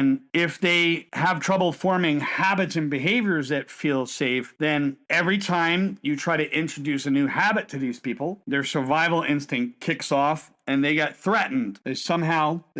And if they have trouble forming habits and behaviors that feel safe, then every time you try to introduce a new habit to these people, their survival instinct kicks off and they get threatened. They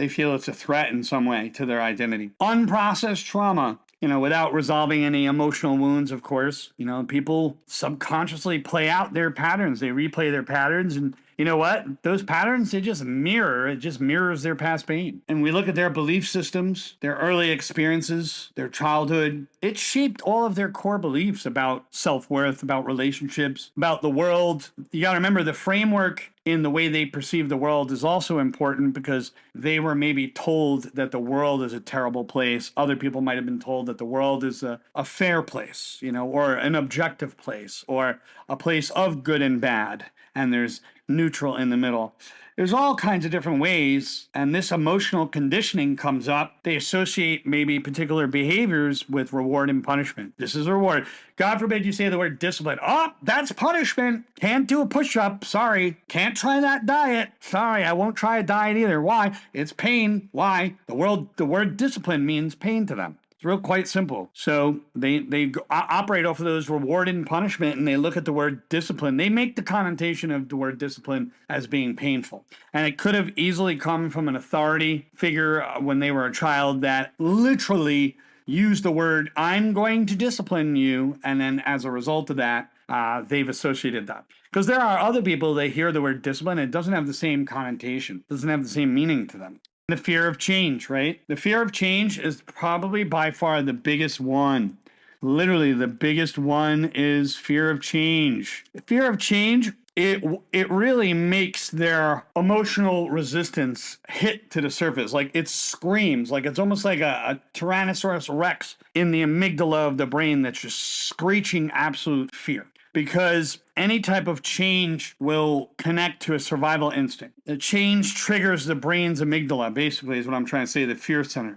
feel it's a threat in some way to their identity. Unprocessed trauma, without resolving any emotional wounds, of course. People subconsciously play out their patterns. They replay their patterns. And you know what? Those patterns, it just mirrors their past pain. And we look at their belief systems, their early experiences, their childhood. It shaped all of their core beliefs about self-worth, about relationships, about the world. You got to remember the framework in the way they perceive the world is also important because they were maybe told that the world is a terrible place. Other people might have been told that the world is a fair place, or an objective place, or a place of good and bad, and there's neutral in the middle. There's all kinds of different ways, and this emotional conditioning comes up. They associate maybe particular behaviors with reward and punishment. This is a reward. God forbid you say the word discipline. Oh, that's punishment. Can't do a push-up. Sorry. Can't try that diet. Sorry, I won't try a diet either. Why? It's pain. Why? The word discipline means pain to them. It's quite simple. So they operate off of those reward and punishment, and they look at the word discipline. They make the connotation of the word discipline as being painful. And it could have easily come from an authority figure when they were a child that literally used the word, I'm going to discipline you. And then as a result of that, they've associated that. Because there are other people that hear the word discipline, it doesn't have the same connotation, doesn't have the same meaning to them. The fear of change, right? The fear of change is probably by far the biggest one. Literally, the biggest one is fear of change. The fear of change, it really makes their emotional resistance hit to the surface. Like it screams, like it's almost like a Tyrannosaurus Rex in the amygdala of the brain that's just screeching absolute fear. Because any type of change will connect to a survival instinct. The change triggers the brain's amygdala, basically, is what I'm trying to say, the fear center.